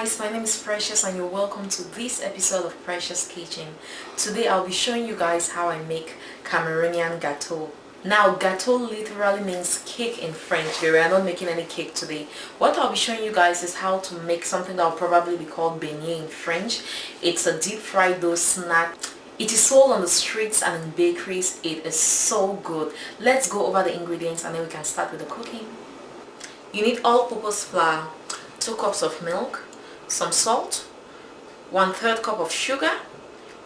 guys, my name is Precious and you're welcome to this episode of Precious Kitchen. Today I'll be showing you guys how I make Cameroonian Gateau. Now Gateau literally means cake in French. We are not making any cake today. What I'll be showing you guys is how to make something that will probably be called beignet in French. It's a deep fried dough snack. It is sold on the streets and in bakeries. It is so good. Let's go over the ingredients and then we can start with the cooking. You need all-purpose flour, 2 cups of milk, some salt, 1/3 cup of sugar,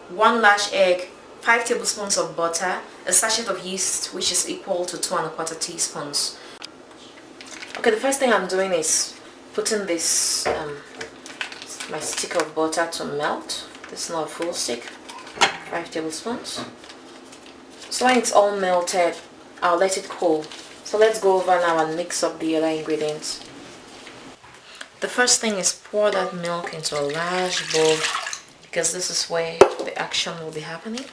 1 large egg, 5 tablespoons of butter, a sachet of yeast which is equal to 2 1/4 teaspoons. Okay, the first thing I'm doing is putting this my stick of butter to melt. This is not a full stick, 5 tablespoons. So when it's all melted, I'll let it cool. So let's go over now and mix up the other ingredients. The first thing is pour that milk into a large bowl because this is where the action will be happening.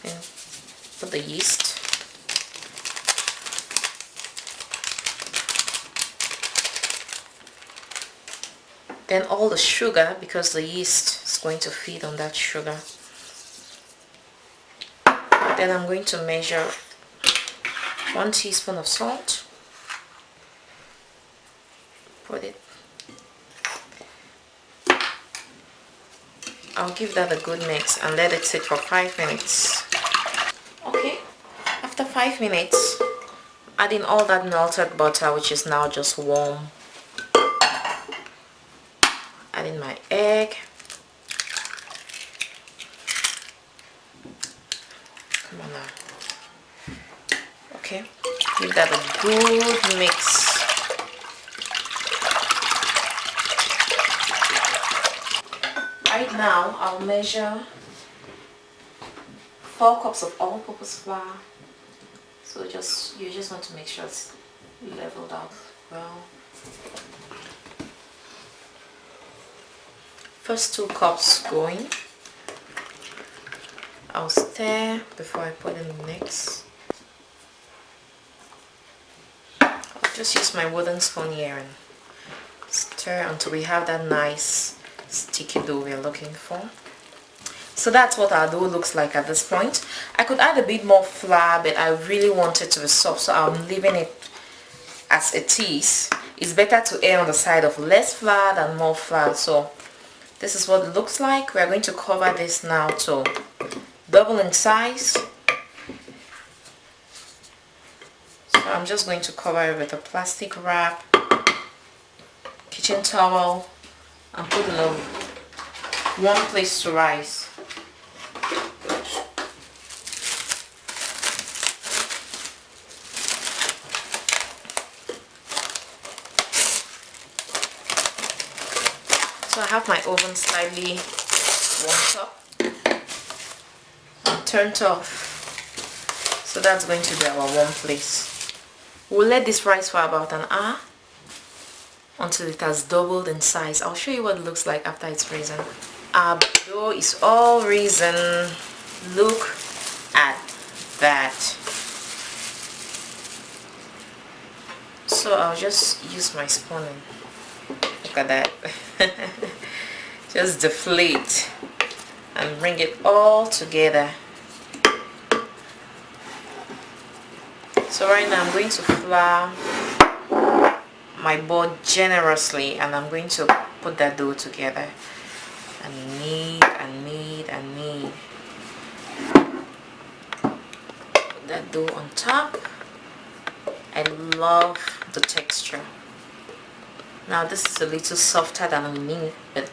And put the yeast. Then all the sugar, because the yeast is going to feed on that sugar. Then I'm going to measure 1 teaspoon of salt. Put it. I'll give that a good mix and let it sit for 5 minutes. Okay, after 5 minutes, add in all that melted butter, which is now just warm. Add in my egg. Come on now. Okay, give that a good mix. Right now, I'll measure 4 cups of all-purpose flour. So you just want to make sure it's leveled out well. First 2 cups going. I'll stir before I put in the mix. I'll just use my wooden spoon here and stir until we have that nice sticky dough we're looking for. So that's what our dough looks like at this point. I could add a bit more flour, but I really want it to be soft, so I'm leaving it as it is. It's better to err on the side of less flour than more flour. So this is what it looks like. We're going to cover this now to double in size. So I'm just going to cover it with a plastic wrap, kitchen towel, and put in a warm place to rise. So I have my oven slightly warmed up and turned off. So that's going to be our warm place. We'll let this rise for about an hour until it has doubled in size. I'll show you what it looks like after it's risen. Our dough is all risen. Look at that. So I'll just use my spoon and look at that. Just deflate and bring it all together. So right now I'm going to flour my board generously and I'm going to put that dough together and knead and knead and knead. Put that dough on top. I love the texture. Now this is a little softer than we need, but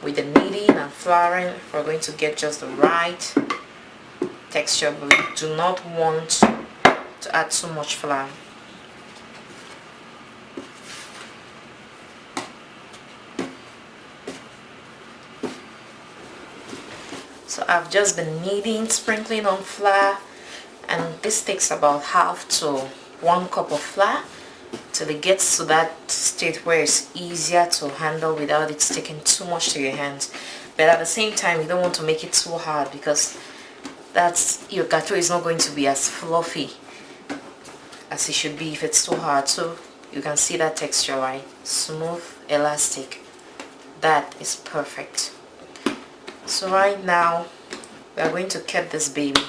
with the kneading and flouring we're going to get just the right texture, but we do not want to add too much flour. So I've just been kneading, sprinkling on flour, and this takes about half to 1 cup of flour till it gets to that state where it's easier to handle without it sticking too much to your hands. But at the same time, you don't want to make it too hard because your gateau is not going to be as fluffy as it should be if it's too hard. So you can see that texture, right? Smooth, elastic. That is perfect. So right now we are going to cut this baby.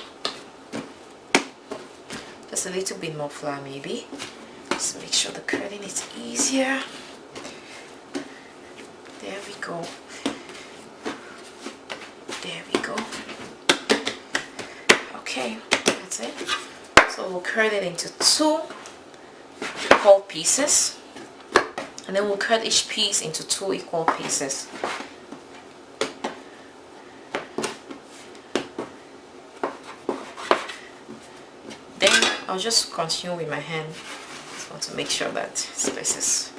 Just a little bit more flour maybe. Just make sure the cutting is easier. There we go. There we go. Okay, that's it. So we'll cut it into 2 equal pieces, and then we'll cut each piece into 2 equal pieces. Then I'll just continue with my hand. Just want to make sure that space is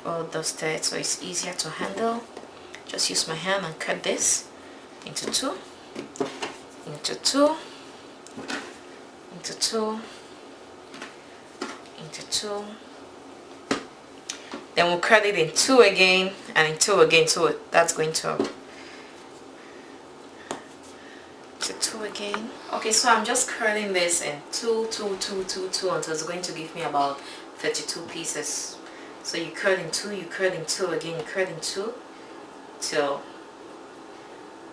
all dusted so it's easier to handle. Just use my hand and cut this into 2, into 2, into 2, into 2. Then we'll cut it in 2 again, and in 2 again, so that's going to 2 again. Okay, so I'm just curling this in 2, 2, 2, 2, 2 until it's going to give me about 32 pieces. So you curl in 2, you curl in 2 again, you curl in 2 till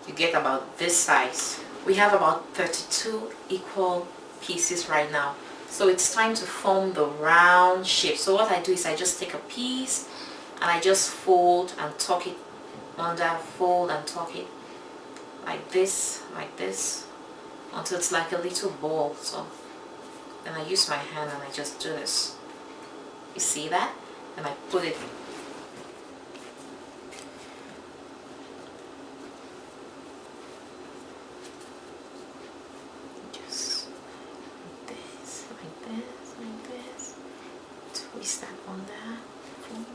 you get about this size. We have about 32 equal pieces right now. So it's time to form the round shape. So what I do is I just take a piece and I just fold and tuck it under, fold and tuck it like this, until it's like a little ball. So then I use my hand and I just do this. You see that? And I put it just like this, twist that on there, and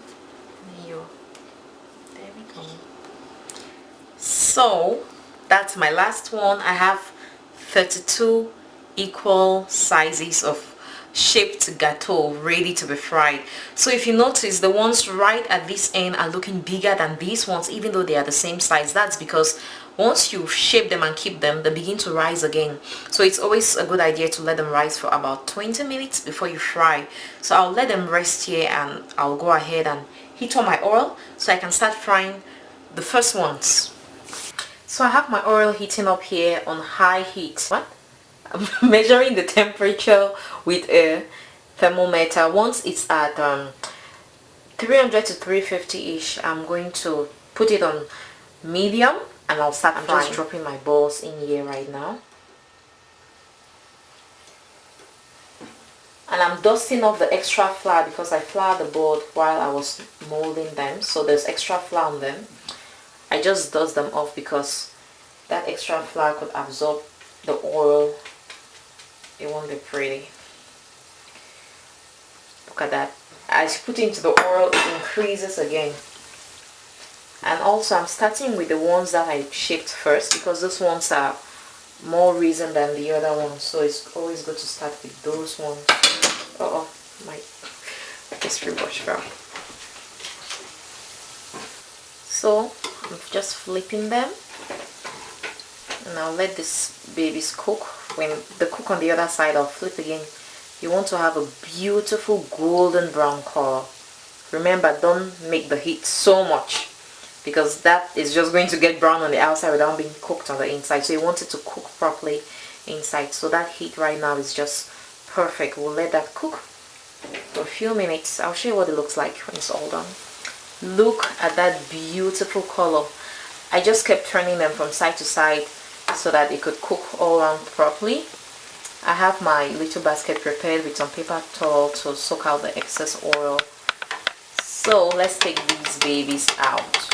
then there we go. So that's my last one. I have 32 equal sizes of shaped gâteau ready to be fried. So if you notice, the ones right at this end are looking bigger than these ones, even though they are the same size. That's because once you shape them and keep them, they begin to rise again. So it's always a good idea to let them rise for about 20 minutes before you fry. So I'll let them rest here and I'll go ahead and heat on my oil so I can start frying the first ones. So I have my oil heating up here on high heat. I'm measuring the temperature with a thermometer. Once it's at 300 to 350-ish, I'm going to put it on medium and I'll start frying. I'm just dropping my balls in here right now. And I'm dusting off the extra flour because I floured the board while I was molding them. So there's extra flour on them. I just dust them off because that extra flour could absorb the oil. It won't be pretty. Look at that. As you put into the oil, it increases again. And also I'm starting with the ones that I shaped first because those ones are more risen than the other ones. So it's always good to start with those ones. Uh-oh, my pastry brush fell. So I'm just flipping them. And I'll let these babies cook. When they cook on the other side, I'll flip again. You want to have a beautiful golden brown color. Remember, don't make the heat so much because that is just going to get brown on the outside without being cooked on the inside. So you want it to cook properly inside. So that heat right now is just perfect. We'll let that cook for a few minutes. I'll show you what it looks like when it's all done. Look at that beautiful color. I just kept turning them from side to side so that it could cook all around properly. I have my little basket prepared with some paper towel to soak out the excess oil. So let's take these babies out.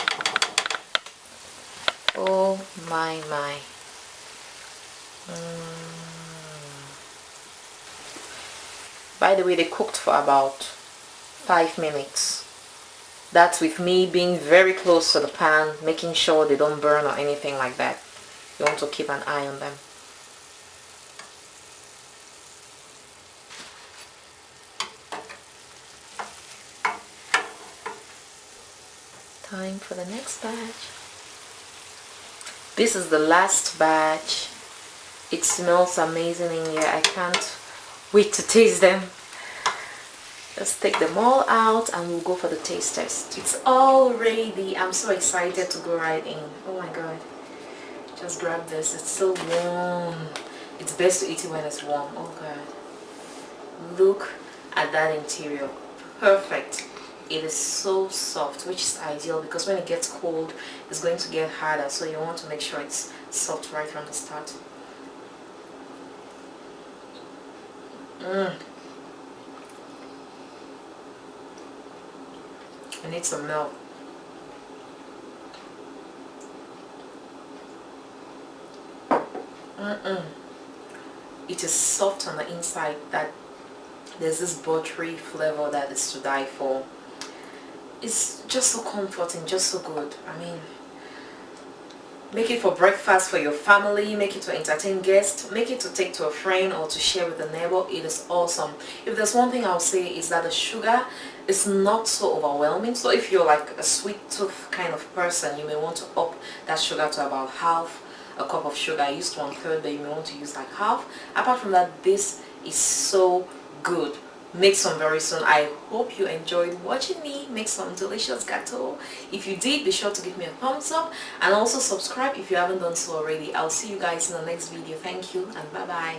Oh my. By the way, they cooked for about 5 minutes. That's with me being very close to the pan, making sure they don't burn or anything like that. You want to keep an eye on them. Time for the next batch. This is the last batch. It smells amazing in here. I can't wait to taste them. Let's take them all out and we'll go for the taste test. It's all ready. I'm so excited to go right in. Oh my god. Just grab this. It's so warm. It's best to eat it when it's warm. Oh god. Look at that interior. Perfect. It is so soft, which is ideal because when it gets cold, it's going to get harder. So you want to make sure it's soft right from the start. I need some milk. It is soft on the inside. That there's this buttery flavor that is to die for. It's just so comforting, just so good. I mean, make it for breakfast for your family, make it to entertain guests, make it to take to a friend or to share with a neighbor. It is awesome. If there's one thing I'll say is that the sugar is not so overwhelming. So if you're like a sweet tooth kind of person, you may want to up that sugar to about half a cup of sugar. I used 1/3, but you may want to use like half. Apart from that, this is so good. Make some very soon. I hope you enjoyed watching me make some delicious gâteau. If you did, be sure to give me a thumbs up and also subscribe if you haven't done so already. I'll see you guys in the next video. Thank you and bye bye.